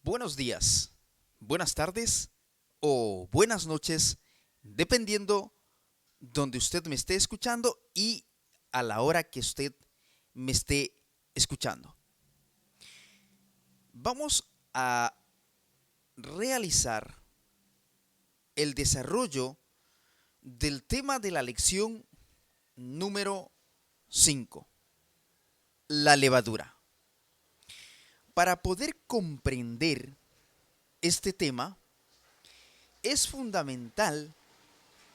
Buenos días, buenas tardes o buenas noches, dependiendo donde usted me esté escuchando y a la hora que usted me esté escuchando. Vamos a realizar el desarrollo del tema de la lección número 5, la levadura. Para poder comprender este tema, es fundamental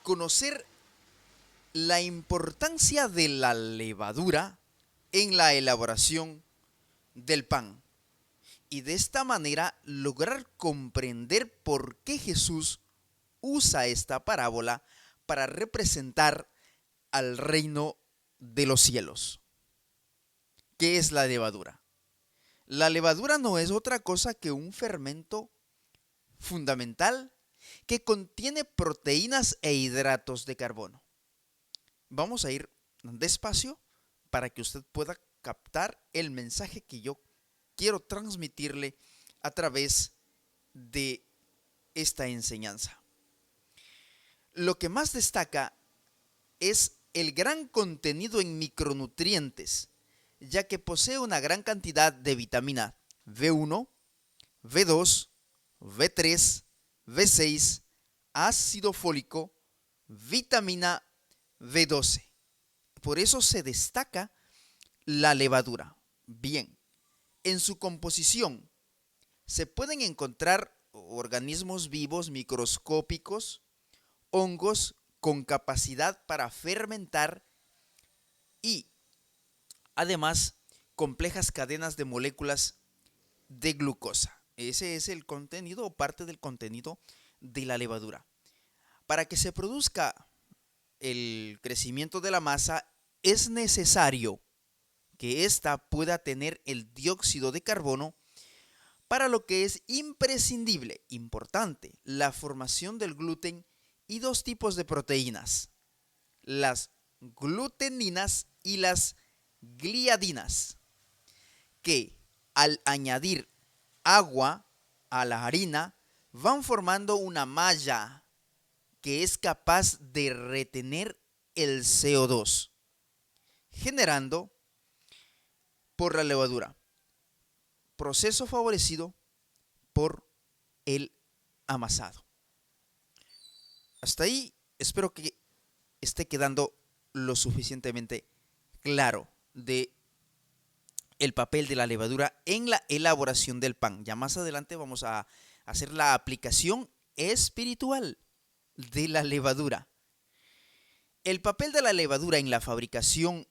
conocer la importancia de la levadura en la elaboración del pan y de esta manera lograr comprender por qué Jesús usa esta parábola para representar al reino de los cielos. ¿Qué es la levadura? La levadura no es otra cosa que un fermento fundamental que contiene proteínas e hidratos de carbono. Vamos a ir despacio para que usted pueda captar el mensaje que yo quiero transmitirle a través de esta enseñanza. Lo que más destaca es el gran contenido en micronutrientes, ya que posee una gran cantidad de vitamina B1, B2, B3, B6, ácido fólico, vitamina B12. Por eso se destaca la levadura. Bien, en su composición se pueden encontrar organismos vivos microscópicos, hongos con capacidad para fermentar y además complejas cadenas de moléculas de glucosa. Ese es el contenido o parte del contenido de la levadura. Para que se produzca el crecimiento de la masa, es necesario que ésta pueda tener el dióxido de carbono, para lo que es imprescindible, importante, la formación del gluten y dos tipos de proteínas, las gluteninas y las gliadinas, que al añadir agua a la harina van formando una malla que es capaz de retener el CO2, generando por la levadura, proceso favorecido por el amasado. Hasta ahí espero que esté quedando lo suficientemente claro de el papel de la levadura en la elaboración del pan. Ya más adelante vamos a hacer la aplicación espiritual de la levadura. El papel de la levadura en la fabricación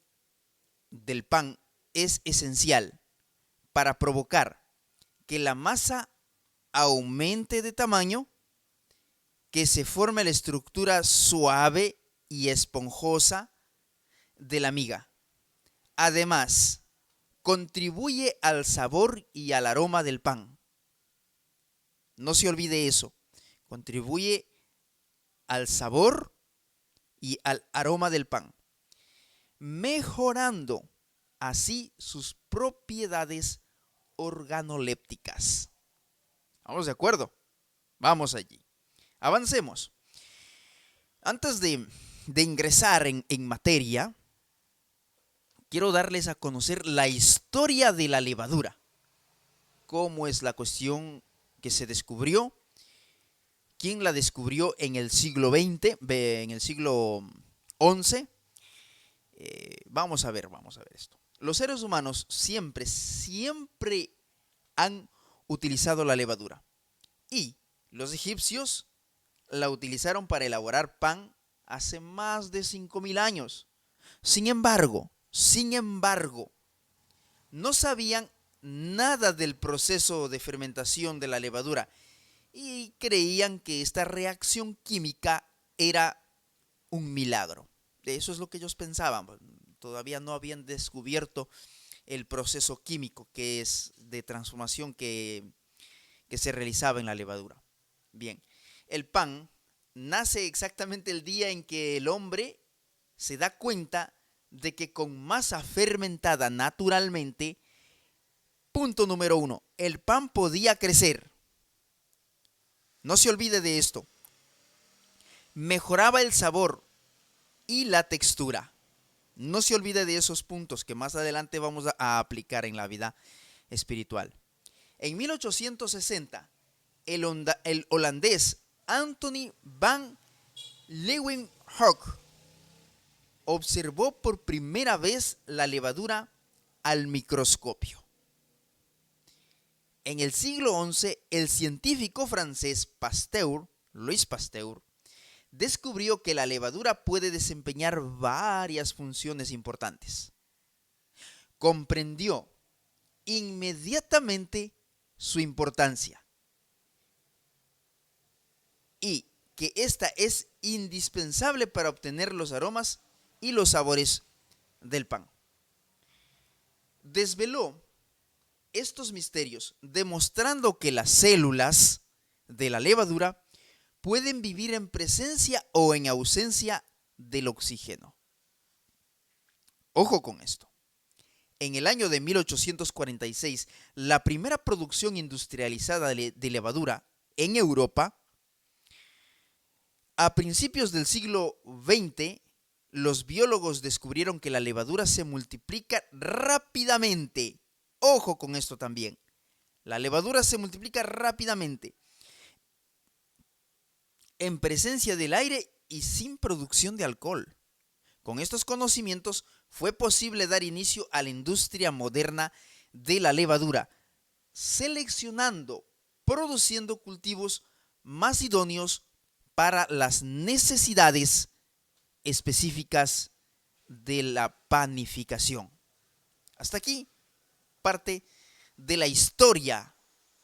del pan es esencial para provocar que la masa aumente de tamaño, que se forme la estructura suave y esponjosa de la miga. Además, contribuye al sabor y al aroma del pan. No se olvide eso. Contribuye al sabor y al aroma del pan, mejorando así sus propiedades organolépticas. ¿Vamos de acuerdo? Vamos allí. Avancemos. Antes de ingresar en materia, quiero darles a conocer la historia de la levadura. Cómo es la cuestión que se descubrió, quién la descubrió en el siglo XX, en el siglo XI. Vamos a ver esto. Los seres humanos siempre han utilizado la levadura. Y los egipcios la utilizaron para elaborar pan hace más de 5000 años. Sin embargo, no sabían nada del proceso de fermentación de la levadura y creían que esta reacción química era un milagro. Eso es lo que ellos pensaban. Todavía no habían descubierto el proceso químico que es de transformación que se realizaba en la levadura. Bien, el pan nace exactamente el día en que el hombre se da cuenta de que con masa fermentada naturalmente Punto número 1. El pan podía crecer. No se olvide de esto. Mejoraba el sabor y la textura. No se olvide de esos puntos que más adelante vamos a aplicar en la vida espiritual. En 1860, el holandés Anthony van Leeuwenhoek observó por primera vez la levadura al microscopio. En el siglo XI, el científico francés Pasteur, Louis Pasteur, descubrió que la levadura puede desempeñar varias funciones importantes. Comprendió inmediatamente su importancia y que ésta es indispensable para obtener los aromas y los sabores del pan. Desveló estos misterios, demostrando que las células de la levadura pueden vivir en presencia o en ausencia del oxígeno. Ojo con esto. En el año de 1846, la primera producción industrializada de levadura en Europa. A principios del siglo XX, los biólogos descubrieron que la levadura se multiplica rápidamente. Ojo con esto también. La levadura se multiplica rápidamente en presencia del aire y sin producción de alcohol. Con estos conocimientos fue posible dar inicio a la industria moderna de la levadura, seleccionando, produciendo cultivos más idóneos para las necesidades específicas de la panificación. Hasta aquí parte de la historia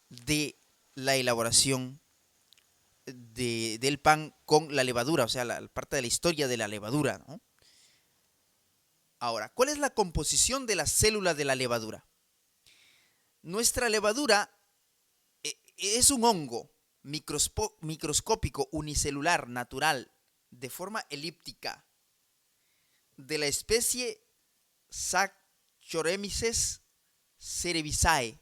de la elaboración del pan con la levadura, o sea, la parte de la historia de la levadura, ¿no? Ahora, ¿cuál es la composición de la célula de la levadura? Nuestra levadura es un hongo microscópico unicelular natural de forma elíptica de la especie Saccharomyces cerevisiae.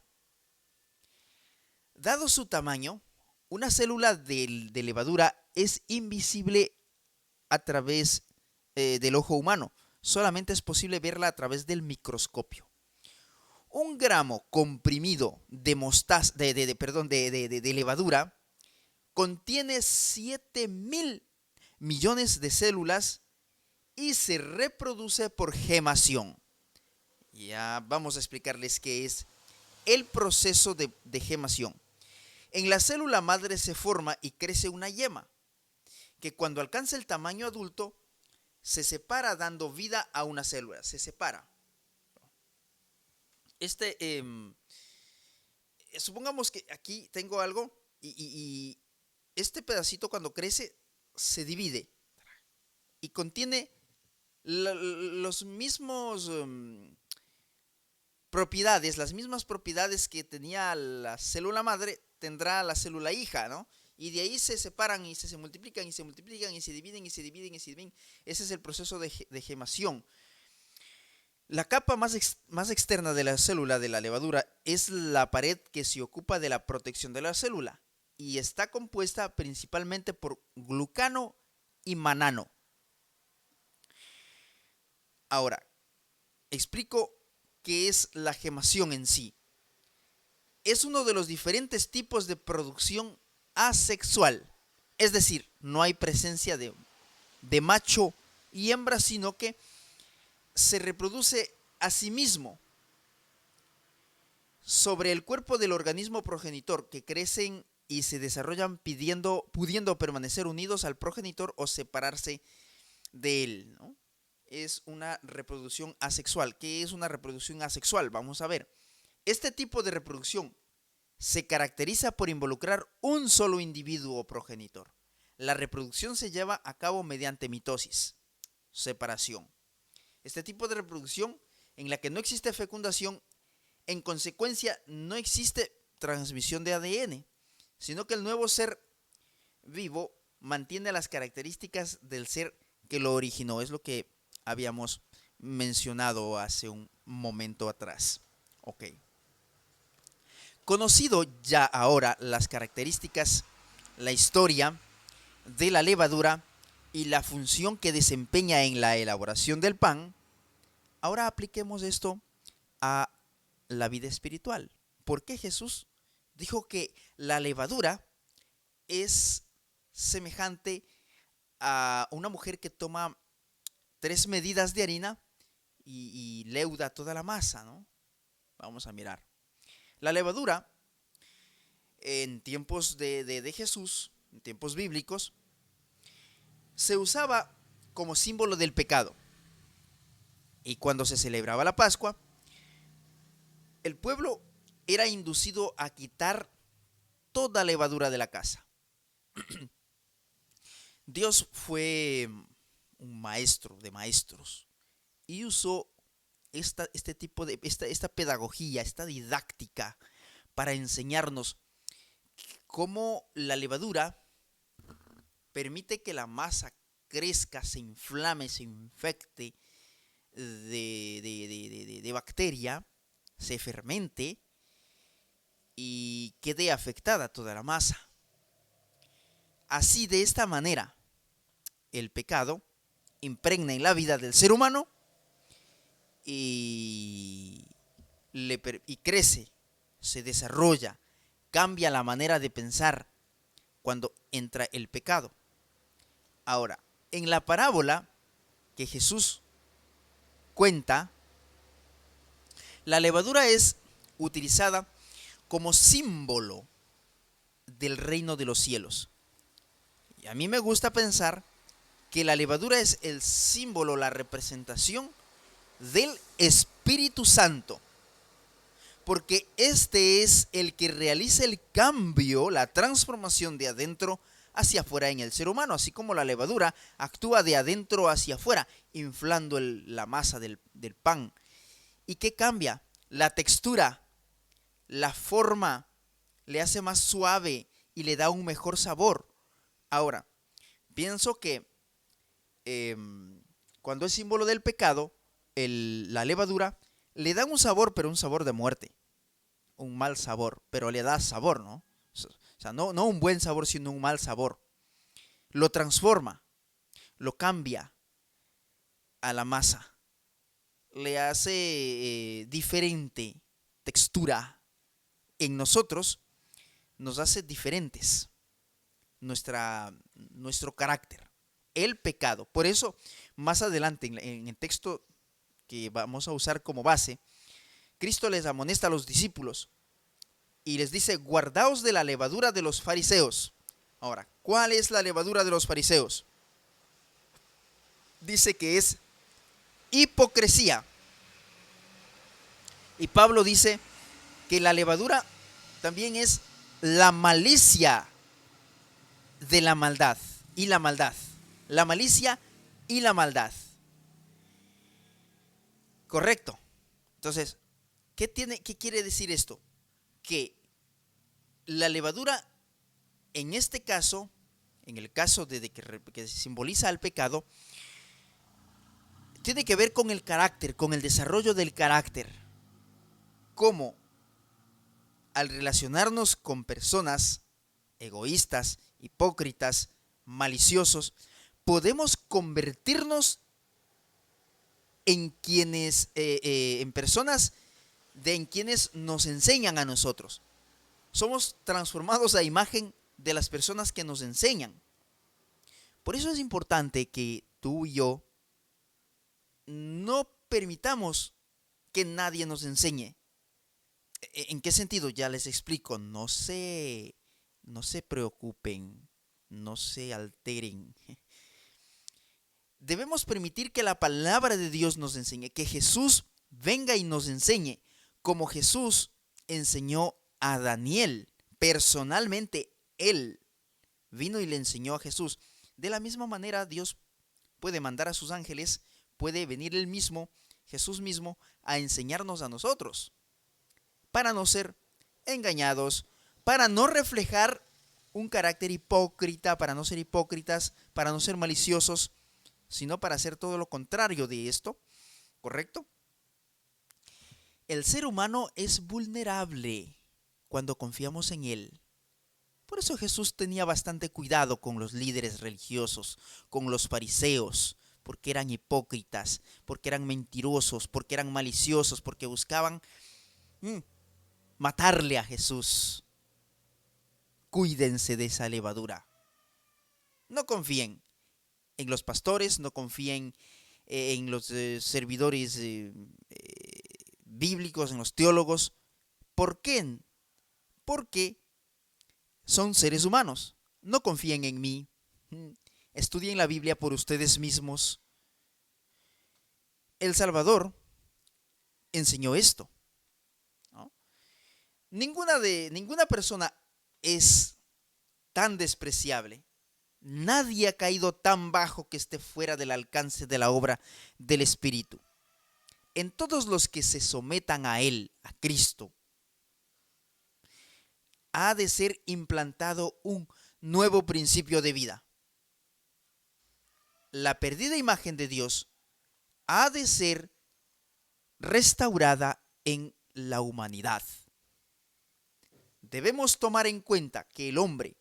Dado su tamaño, una célula de levadura es invisible a través del ojo humano. Solamente es posible verla a través del microscopio. Un gramo comprimido de levadura contiene 7.000 millones de células y se reproduce por gemación. Ya vamos a explicarles qué es el proceso de gemación. En la célula madre se forma y crece una yema, que cuando alcanza el tamaño adulto, se separa dando vida a una célula. Se separa. Supongamos que aquí tengo algo y este pedacito cuando crece se divide y contiene los mismos propiedades, las mismas propiedades que tenía la célula madre, tendrá la célula hija, ¿no? Y de ahí se separan y se multiplican y se multiplican y se dividen y se dividen y se dividen. Ese es el proceso de gemación. La capa más externa de la célula de la levadura es la pared que se ocupa de la protección de la célula y está compuesta principalmente por glucano y mannano. Ahora, explico qué es la gemación en sí. Es uno de los diferentes tipos de producción asexual, es decir, no hay presencia de macho y hembra, sino que se reproduce a sí mismo sobre el cuerpo del organismo progenitor, que crecen y se desarrollan pudiendo permanecer unidos al progenitor o separarse de él, ¿no? Es una reproducción asexual. ¿Qué es una reproducción asexual? Vamos a ver. Este tipo de reproducción se caracteriza por involucrar un solo individuo progenitor. La reproducción se lleva a cabo mediante mitosis, separación. Este tipo de reproducción en la que no existe fecundación, en consecuencia no existe transmisión de ADN, sino que el nuevo ser vivo mantiene las características del ser que lo originó. Es lo que habíamos mencionado hace un momento atrás. Ok. Conocido ya ahora las características, la historia de la levadura y la función que desempeña en la elaboración del pan, ahora apliquemos esto a la vida espiritual. ¿Por qué Jesús dijo que la levadura es semejante a una mujer que toma 3 medidas de harina y leuda toda la masa, ¿no? Vamos a mirar. La levadura, en tiempos de Jesús, en tiempos bíblicos, se usaba como símbolo del pecado. Y cuando se celebraba la Pascua, el pueblo era inducido a quitar toda levadura de la casa. Dios fue un maestro de maestros y usó esta pedagogía, esta didáctica para enseñarnos cómo la levadura permite que la masa crezca, se inflame, se infecte de bacteria, se fermente y quede afectada toda la masa. Así, de esta manera, el pecado impregna en la vida del ser humano y crece, se desarrolla, cambia la manera de pensar cuando entra el pecado. Ahora, en la parábola que Jesús cuenta, la levadura es utilizada como símbolo del reino de los cielos. Y a mí me gusta pensar que la levadura es el símbolo, la representación del Espíritu Santo, porque este es el que realiza el cambio, la transformación de adentro hacia afuera en el ser humano, así como la levadura actúa de adentro hacia afuera, inflando la masa del pan. ¿Y qué cambia? La textura, la forma, le hace más suave y le da un mejor sabor. Ahora, pienso que cuando es símbolo del pecado, la levadura le da un sabor, pero un sabor de muerte, un mal sabor, pero le da sabor, ¿no? O sea, no un buen sabor, sino un mal sabor. Lo transforma, lo cambia a la masa, le hace diferente textura en nosotros, nos hace diferentes nuestro carácter, el pecado. Por eso, más adelante en el texto que vamos a usar como base, Cristo les amonesta a los discípulos y les dice: guardaos de la levadura de los fariseos. Ahora, ¿cuál es la levadura de los fariseos? Dice que es hipocresía. Y Pablo dice que la levadura también es la malicia de la maldad y la maldad. La malicia y la maldad. Correcto. Entonces, ¿qué quiere decir esto? Que la levadura, en este caso, en el caso que simboliza el pecado, tiene que ver con el carácter, con el desarrollo del carácter. Cómo al relacionarnos con personas egoístas, hipócritas, maliciosos, podemos convertirnos en personas en quienes nos enseñan a nosotros. Somos transformados a imagen de las personas que nos enseñan. Por eso es importante que tú y yo no permitamos que nadie nos enseñe. ¿En qué sentido? Ya les explico. No se preocupen, no se alteren. Debemos permitir que la palabra de Dios nos enseñe, que Jesús venga y nos enseñe, como Jesús enseñó a Daniel. Personalmente, él vino y le enseñó a Jesús. De la misma manera, Dios puede mandar a sus ángeles, puede venir él mismo, Jesús mismo, a enseñarnos a nosotros, para no ser engañados, para no reflejar un carácter hipócrita, para no ser hipócritas, para no ser maliciosos, sino para hacer todo lo contrario de esto, ¿correcto? El ser humano es vulnerable. cuando confiamos en Él. Por eso Jesús tenía bastante cuidado con los líderes religiosos, con los fariseos, porque eran hipócritas, porque eran mentirosos, porque eran maliciosos, porque buscaban mm, matarle a Jesús. Cuídense de esa levadura. No confíen en los pastores, no confíen en los servidores bíblicos, en los teólogos. ¿Por qué? Porque son seres humanos. No confíen en mí. Estudien la Biblia por ustedes mismos. El Salvador enseñó esto, ¿no? Ninguna persona es tan despreciable. Nadie ha caído tan bajo que esté fuera del alcance de la obra del Espíritu. En todos los que se sometan a Él, a Cristo, ha de ser implantado un nuevo principio de vida. La perdida imagen de Dios ha de ser restaurada en la humanidad. Debemos tomar en cuenta que el hombre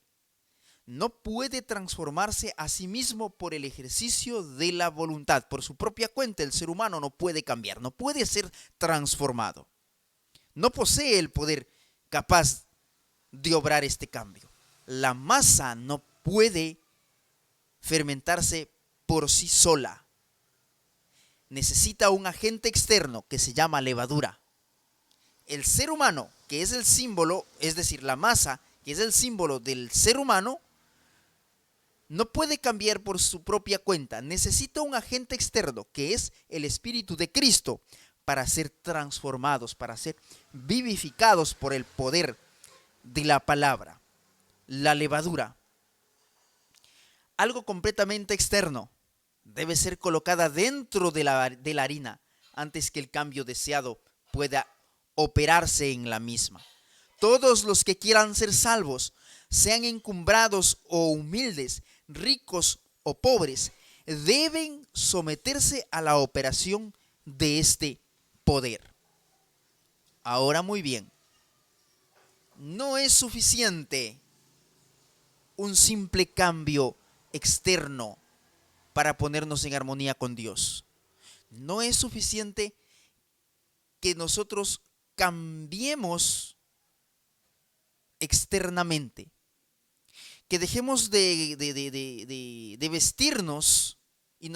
no puede transformarse a sí mismo por el ejercicio de la voluntad. Por su propia cuenta, el ser humano no puede cambiar, no puede ser transformado. No posee el poder capaz de obrar este cambio. La masa no puede fermentarse por sí sola. Necesita un agente externo que se llama levadura. El ser humano, que es el símbolo, es decir, la masa, que es el símbolo del ser humano, no puede cambiar por su propia cuenta. Necesita un agente externo, que es el Espíritu de Cristo, para ser transformados, para ser vivificados por el poder de la palabra. La levadura, algo completamente externo, debe ser colocada dentro de la harina antes que el cambio deseado pueda operarse en la misma. Todos los que quieran ser salvos, sean encumbrados o humildes, ricos o pobres, deben someterse a la operación de este poder. Ahora muy bien, no es suficiente un simple cambio externo para ponernos en armonía con Dios. No es suficiente que nosotros cambiemos externamente, que dejemos de vestirnos y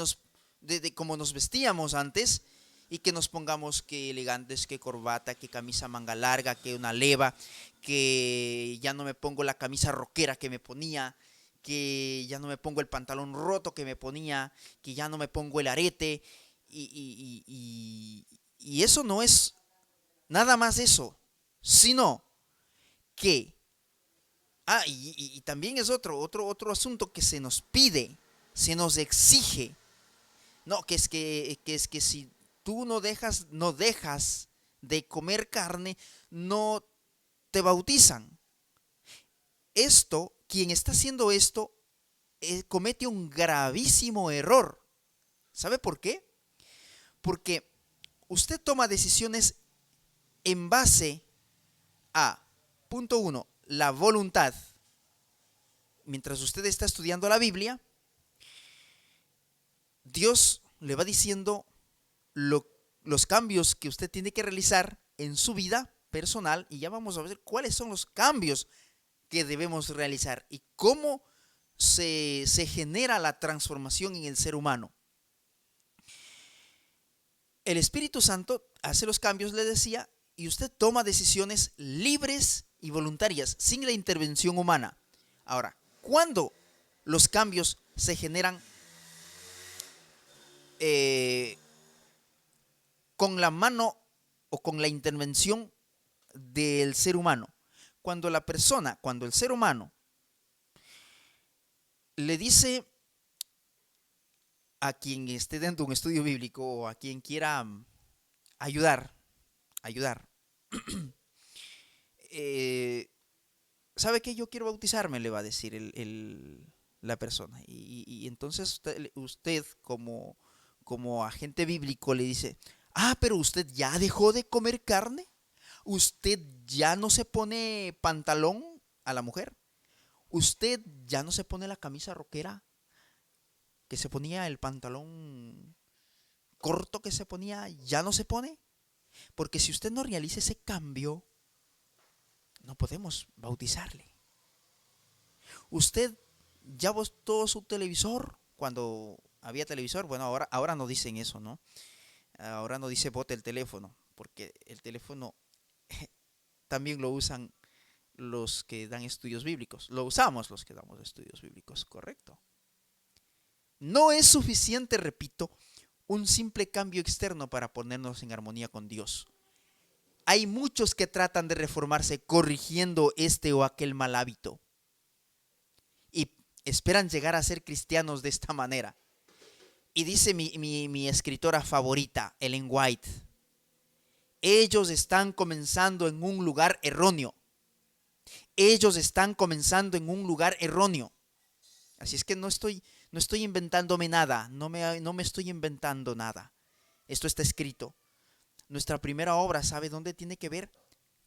como nos vestíamos antes, y que nos pongamos que elegantes, que corbata, que camisa manga larga, que una leva, que ya no me pongo la camisa rockera que me ponía, que ya no me pongo el pantalón roto que me ponía, que ya no me pongo el arete, y eso no es nada más eso, sino que, y también es otro asunto que se nos pide, se nos exige, no, que es que si tú no dejas de comer carne, no te bautizan. Quien está haciendo esto, comete un gravísimo error. ¿Sabe por qué? Porque usted toma decisiones en base a, punto uno, la voluntad. Mientras usted está estudiando la Biblia, Dios le va diciendo los cambios que usted tiene que realizar en su vida personal, y ya vamos a ver cuáles son los cambios que debemos realizar y cómo se genera la transformación en el ser humano. El Espíritu Santo hace los cambios, le decía, y usted toma decisiones libres y voluntarias, sin la intervención humana. Ahora, ¿cuándo los cambios se generan con la mano o con la intervención del ser humano? Cuando el ser humano le dice a quien esté dentro de un estudio bíblico o a quien quiera ayudar, ¿sabe qué? Yo quiero bautizarme, le va a decir la persona. Y entonces usted como agente bíblico le dice, pero usted ya dejó de comer carne, Usted ya no se pone pantalón a la mujer. Usted ya no se pone la camisa rockera que se ponía, el pantalón corto que se ponía, ya no se pone. Porque si usted no realiza ese cambio, no podemos bautizarle. Usted ya botó su televisor cuando había televisor. Bueno, ahora no dicen eso, ¿no? Ahora no dice bote el teléfono, porque el teléfono también lo usan los que dan estudios bíblicos. Lo usamos los que damos estudios bíblicos, correcto. No es suficiente, repito, un simple cambio externo para ponernos en armonía con Dios. Hay muchos que tratan de reformarse corrigiendo este o aquel mal hábito y esperan llegar a ser cristianos de esta manera. Y dice mi escritora favorita, Ellen White, ellos están comenzando en un lugar erróneo. Ellos están comenzando en un lugar erróneo. Así es que no estoy inventándome nada, no me estoy inventando nada. Esto está escrito. Nuestra primera obra, ¿sabe dónde tiene que ver?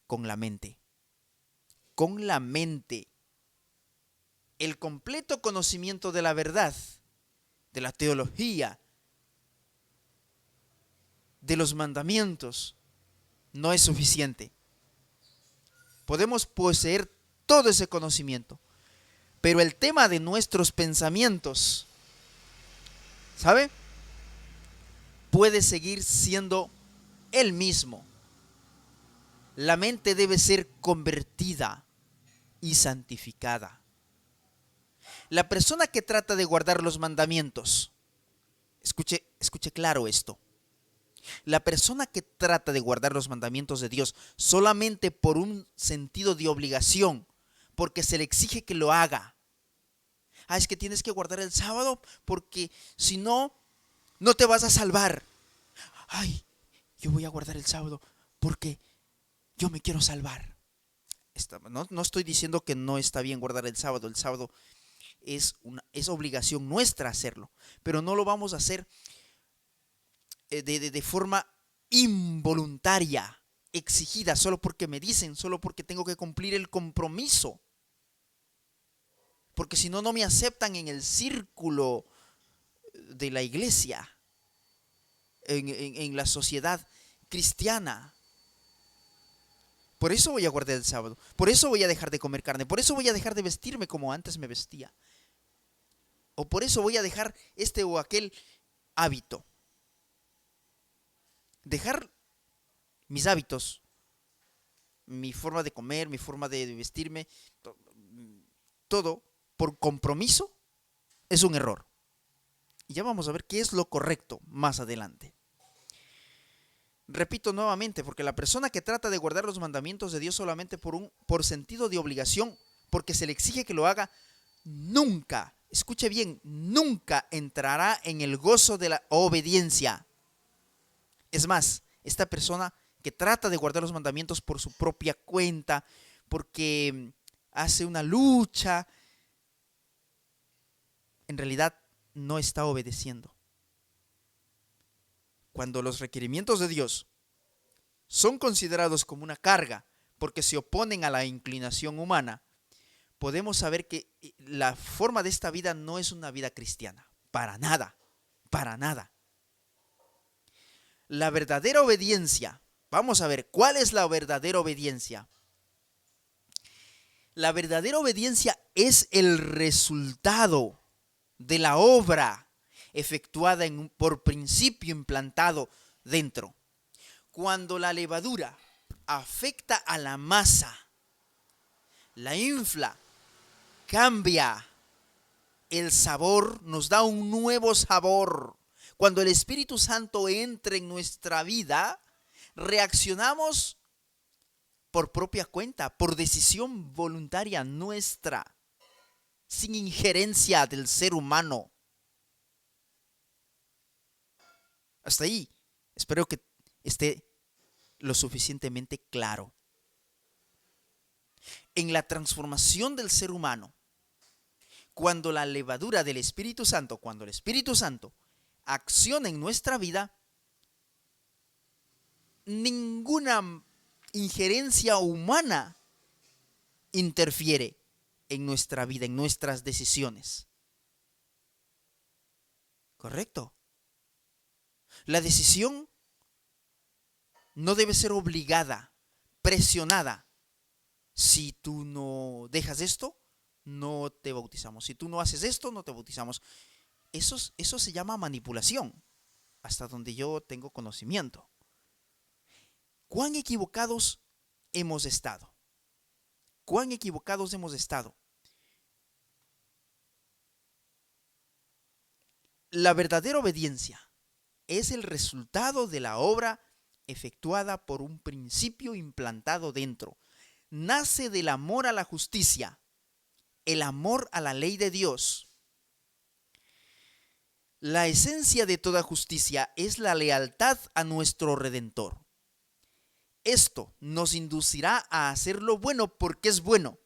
Con la mente. Con la mente. El completo conocimiento de la verdad, de la teología, de los mandamientos, no es suficiente. Podemos poseer todo ese conocimiento, pero el tema de nuestros pensamientos, ¿sabe? Puede seguir siendo el mismo. La mente debe ser convertida y santificada. La persona que trata de guardar los mandamientos, escuche claro esto. La persona que trata de guardar los mandamientos de Dios solamente por un sentido de obligación, porque se le exige que lo haga. Es que tienes que guardar el sábado porque si no, no te vas a salvar. Yo voy a guardar el sábado porque yo me quiero salvar. No estoy diciendo que no está bien guardar el sábado. El sábado es obligación nuestra hacerlo, pero no lo vamos a hacer de forma involuntaria, exigida, solo porque me dicen, solo porque tengo que cumplir el compromiso. Porque si no, no me aceptan en el círculo de la iglesia, en la sociedad cristiana. Por eso voy a guardar el sábado, por eso voy a dejar de comer carne, por eso voy a dejar de vestirme como antes me vestía. O por eso voy a dejar este o aquel hábito. Dejar mis hábitos, mi forma de comer, mi forma de vestirme, todo por compromiso es un error. Y ya vamos a ver qué es lo correcto más adelante. Repito nuevamente, porque la persona que trata de guardar los mandamientos de Dios solamente por sentido de obligación, porque se le exige que lo haga, nunca, escuche bien, nunca entrará en el gozo de la obediencia. Es más, esta persona que trata de guardar los mandamientos por su propia cuenta, porque hace una lucha, en realidad no está obedeciendo. Cuando los requerimientos de Dios son considerados como una carga porque se oponen a la inclinación humana, podemos saber que la forma de esta vida no es una vida cristiana. Para nada, para nada. La verdadera obediencia, vamos a ver, ¿cuál es la verdadera obediencia? La verdadera obediencia es el resultado de la obra efectuada por principio implantado dentro. Cuando la levadura afecta a la masa, la infla, cambia el sabor, nos da un nuevo sabor. Cuando el Espíritu Santo entra en nuestra vida, reaccionamos por propia cuenta, por decisión voluntaria nuestra, sin injerencia del ser humano. Hasta ahí, espero que esté lo suficientemente claro. En la transformación del ser humano, cuando la levadura del Espíritu Santo, cuando el Espíritu Santo acciona en nuestra vida, ninguna injerencia humana interfiere en nuestra vida, en nuestras decisiones. ¿Correcto? La decisión no debe ser obligada, presionada. Si tú no dejas esto, no te bautizamos. Si tú no haces esto, no te bautizamos. Eso se llama manipulación, hasta donde yo tengo conocimiento. ¿Cuán equivocados hemos estado? ¿Cuán equivocados hemos estado? La verdadera obediencia es el resultado de la obra efectuada por un principio implantado dentro. Nace del amor a la justicia, el amor a la ley de Dios. La esencia de toda justicia es la lealtad a nuestro Redentor. Esto nos inducirá a hacer lo bueno porque es bueno,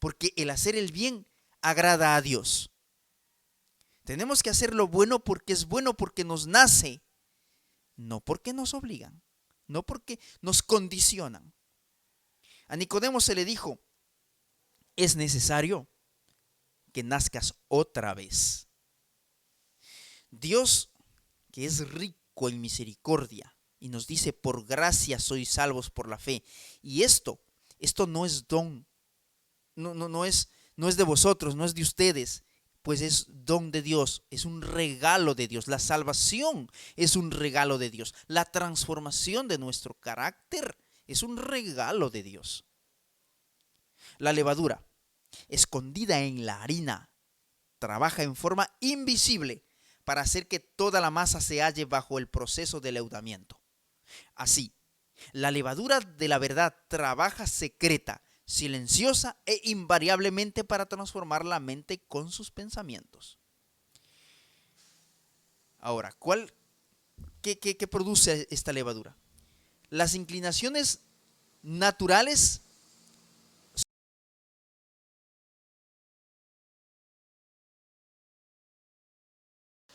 porque el hacer el bien agrada a Dios. Tenemos que hacer lo bueno porque es bueno, porque nos nace, no porque nos obligan, no porque nos condicionan. A Nicodemo se le dijo, es necesario que nazcas otra vez. Dios, que es rico en misericordia, y nos dice, por gracia sois salvos por la fe. Y esto no es don, no es de vosotros, no es de ustedes, pues es don de Dios, es un regalo de Dios. La salvación es un regalo de Dios. La transformación de nuestro carácter es un regalo de Dios. La levadura, escondida en la harina, trabaja en forma invisible para hacer que toda la masa se halle bajo el proceso de leudamiento. Así, la levadura de la verdad trabaja secreta, silenciosa e invariablemente para transformar la mente con sus pensamientos. Ahora, ¿qué produce esta levadura? Las inclinaciones naturales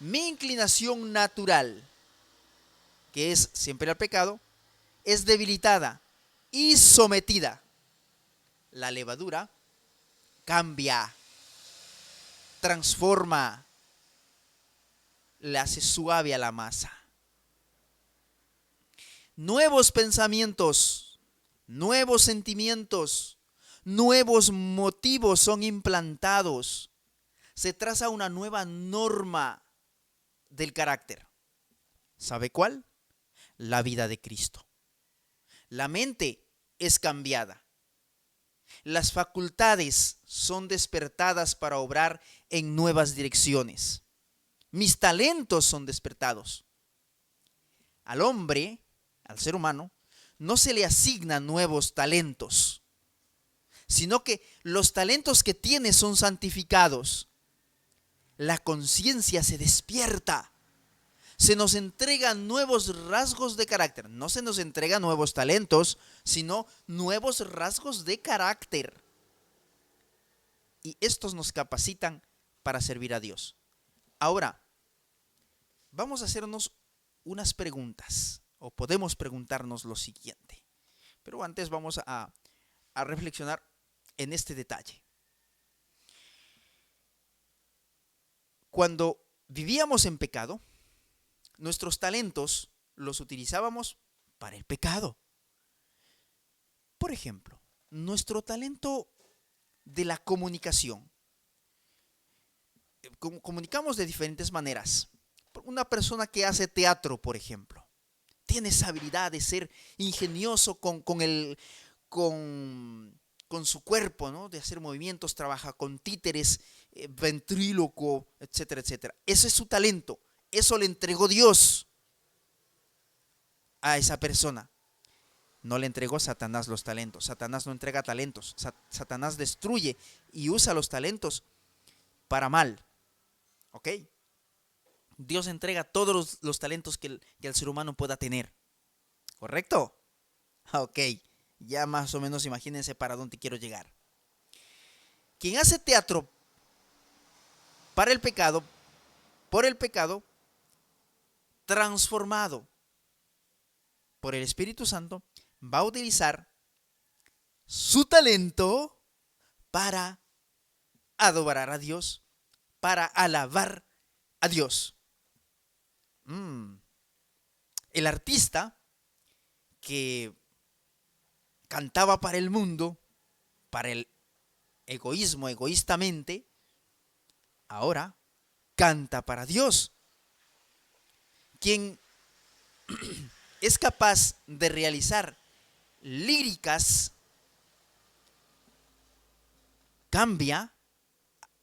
Mi inclinación natural, que es siempre al pecado, es debilitada y sometida. La levadura cambia, transforma, le hace suave a la masa. Nuevos pensamientos, nuevos sentimientos, nuevos motivos son implantados. Se traza una nueva norma del carácter. ¿Sabe cuál? La vida de Cristo. La mente es cambiada. Las facultades son despertadas para obrar en nuevas direcciones. Mis talentos son despertados. Al hombre, al ser humano, no se le asignan nuevos talentos, sino que los talentos que tiene son santificados. La conciencia se despierta. Se nos entregan nuevos rasgos de carácter. No se nos entregan nuevos talentos, sino nuevos rasgos de carácter. Y estos nos capacitan para servir a Dios. Ahora, vamos a hacernos unas preguntas, o podemos preguntarnos lo siguiente. Pero antes vamos a reflexionar en este detalle. Cuando vivíamos en pecado, nuestros talentos los utilizábamos para el pecado. Por ejemplo, nuestro talento de la comunicación. Comunicamos de diferentes maneras. Una persona que hace teatro, por ejemplo, tiene esa habilidad de ser ingenioso con su cuerpo, ¿no? De hacer movimientos, trabaja con títeres, ventríloco, etcétera, etcétera. Ese es su talento. Eso le entregó Dios a esa persona. No le entregó Satanás los talentos. Satanás no entrega talentos. Satanás destruye y usa los talentos para mal. ¿Ok? Dios entrega todos los talentos que el ser humano pueda tener. ¿Correcto? Ok. Ya más o menos imagínense para dónde quiero llegar. Quien hace teatro para el pecado, por el pecado, transformado por el Espíritu Santo, va a utilizar su talento para adorar a Dios, para alabar a Dios. El artista que cantaba para el mundo, para el egoísmo, egoístamente, ahora canta para Dios. Quien es capaz de realizar líricas cambia.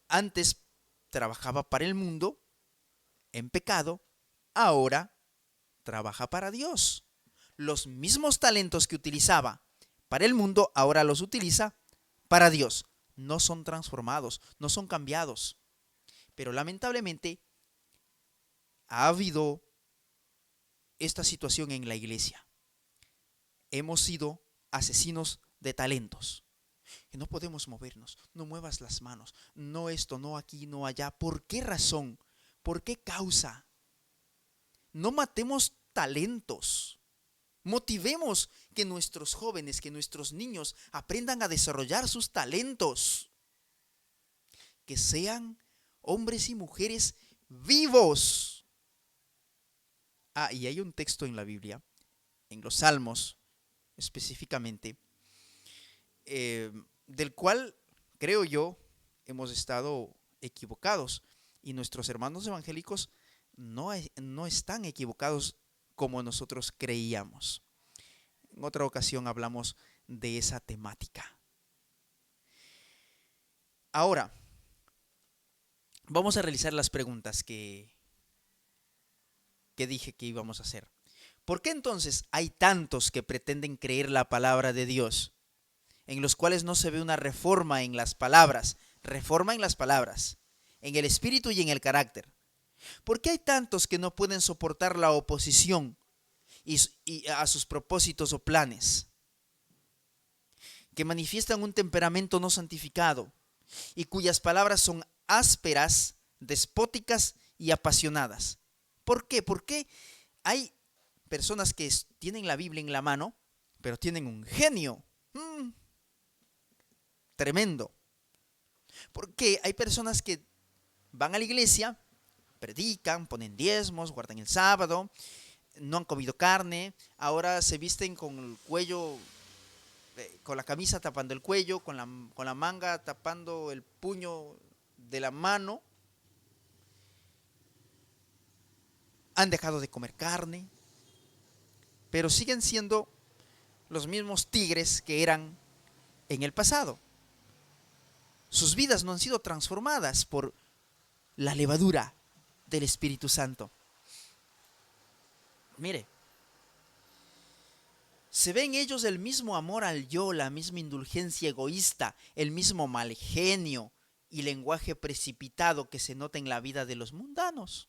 Antes trabajaba para el mundo en pecado, ahora trabaja para Dios. Los mismos talentos que utilizaba para el mundo, ahora los utiliza para Dios. No son transformados, no son cambiados. Pero lamentablemente ha habido esta situación en la iglesia. Hemos sido asesinos de talentos. Que no podemos movernos, no muevas las manos, no esto, no aquí, no allá. ¿Por qué razón? ¿Por qué causa? No matemos talentos. Motivemos que nuestros jóvenes, que nuestros niños aprendan a desarrollar sus talentos. Que sean hombres y mujeres vivos. Y hay un texto en la Biblia, en los Salmos específicamente, del cual creo yo hemos estado equivocados, y nuestros hermanos evangélicos no están equivocados como nosotros creíamos. En otra ocasión hablamos de esa temática. Ahora, vamos a realizar las preguntas que dije que íbamos a hacer. ¿Por qué entonces hay tantos que pretenden creer la palabra de Dios, en los cuales no se ve una reforma en las palabras, en el espíritu y en el carácter? ¿Por qué hay tantos que no pueden soportar la oposición y a sus propósitos o planes? Que manifiestan un temperamento no santificado y cuyas palabras son ásperas, despóticas y apasionadas. ¿Por qué? Porque hay personas que tienen la Biblia en la mano, pero tienen un genio tremendo. Porque hay personas que van a la iglesia, predican, ponen diezmos, guardan el sábado, no han comido carne, ahora se visten con el cuello, con la camisa tapando el cuello, con la manga tapando el puño de la mano. Han dejado de comer carne, pero siguen siendo los mismos tigres que eran en el pasado. Sus vidas no han sido transformadas por la levadura del Espíritu Santo. Mire, se ve en ellos el mismo amor al yo, la misma indulgencia egoísta, el mismo mal genio y lenguaje precipitado que se nota en la vida de los mundanos.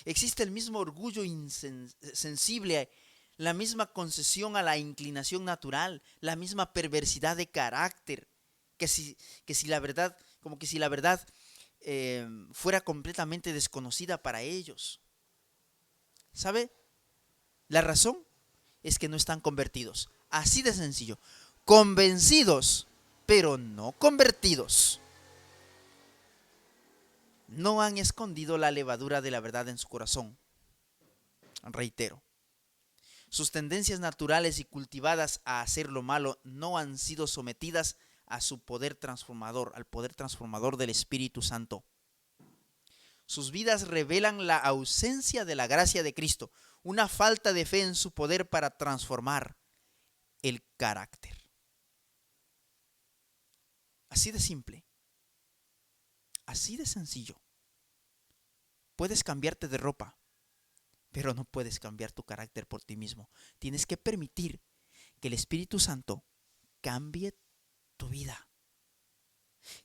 Existe el mismo orgullo insensible, la misma concesión a la inclinación natural, la misma perversidad de carácter, que si la verdad, como que si la verdad fuera completamente desconocida para ellos. ¿Sabe? La razón es que no están convertidos. Así de sencillo. Convencidos, pero no convertidos. No han escondido la levadura de la verdad en su corazón. Reitero. Sus tendencias naturales y cultivadas a hacer lo malo no han sido sometidas a su poder transformador, al poder transformador del Espíritu Santo. Sus vidas revelan la ausencia de la gracia de Cristo, una falta de fe en su poder para transformar el carácter. Así de simple, así de sencillo. Puedes cambiarte de ropa, pero no puedes cambiar tu carácter por ti mismo. Tienes que permitir que el Espíritu Santo cambie tu vida,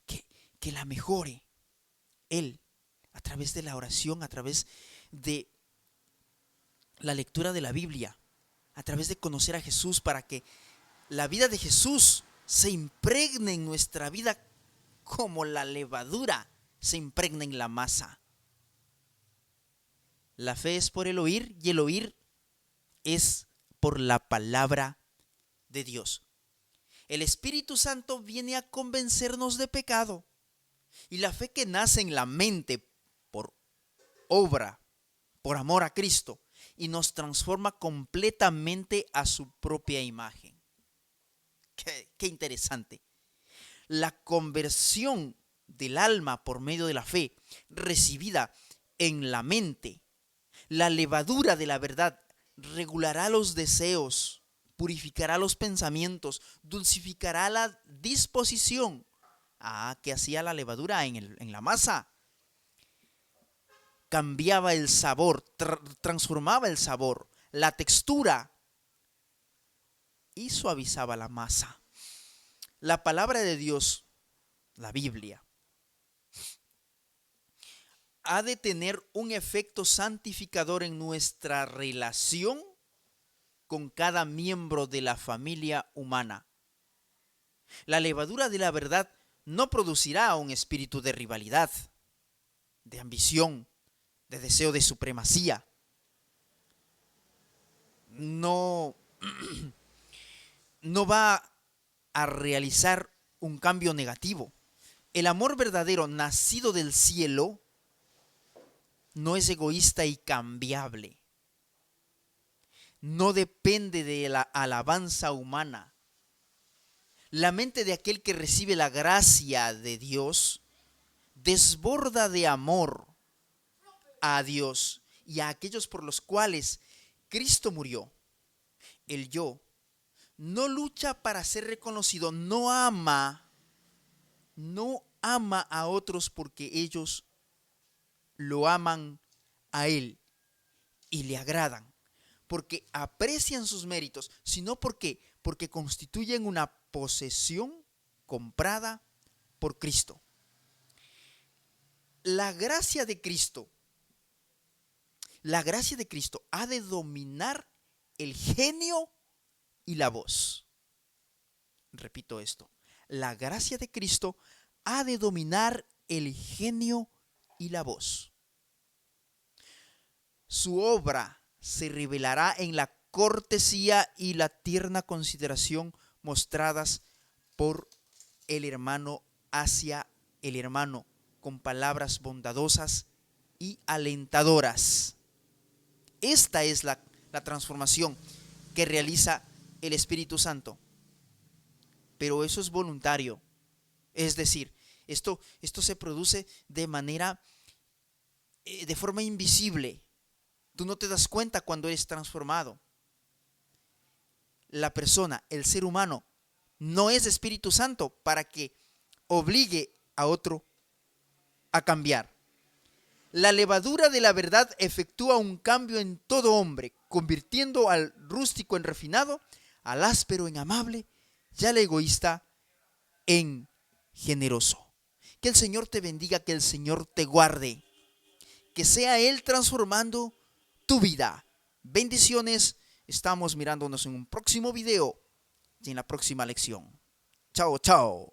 que la mejore Él, a través de la oración, a través de la lectura de la Biblia, a través de conocer a Jesús, para que la vida de Jesús se impregne en nuestra vida como la levadura se impregna en la masa. La fe es por el oír y el oír es por la palabra de Dios. El Espíritu Santo viene a convencernos de pecado. Y la fe que nace en la mente por obra, por amor a Cristo, y nos transforma completamente a su propia imagen. Qué interesante. La conversión del alma por medio de la fe recibida en la mente, la levadura de la verdad regulará los deseos, purificará los pensamientos, dulcificará la disposición. ¿Qué hacía la levadura en la masa? Cambiaba el sabor, transformaba el sabor, la textura y suavizaba la masa. La palabra de Dios, la Biblia, ha de tener un efecto santificador en nuestra relación con cada miembro de la familia humana. La levadura de la verdad no producirá un espíritu de rivalidad, de ambición, de deseo de supremacía. No va a realizar un cambio negativo. El amor verdadero nacido del cielo no es egoísta y cambiable. No depende de la alabanza humana. La mente de aquel que recibe la gracia de Dios desborda de amor a Dios y a aquellos por los cuales Cristo murió. El yo no lucha para ser reconocido, no ama a otros porque ellos lo aman a Él y le agradan, porque aprecian sus méritos, sino porque constituyen una posesión comprada por Cristo. La gracia de Cristo ha de dominar el genio y la voz. Repito esto. La gracia de Cristo ha de dominar el genio y la voz. Su obra se revelará en la cortesía y la tierna consideración mostradas por el hermano hacia el hermano, con palabras bondadosas y alentadoras. Esta es la transformación que realiza el Espíritu Santo. Pero eso es voluntario. Es decir, esto se produce de forma invisible. Tú no te das cuenta cuando eres transformado. La persona, el ser humano, no es Espíritu Santo para que obligue a otro a cambiar. La levadura de la verdad efectúa un cambio en todo hombre, convirtiendo al rústico en refinado, al áspero en amable y al egoísta en generoso. Que el Señor te bendiga, que el Señor te guarde, que sea Él transformando tu vida. Bendiciones. Estamos mirándonos en un próximo video y en la próxima lección. Chao, chao.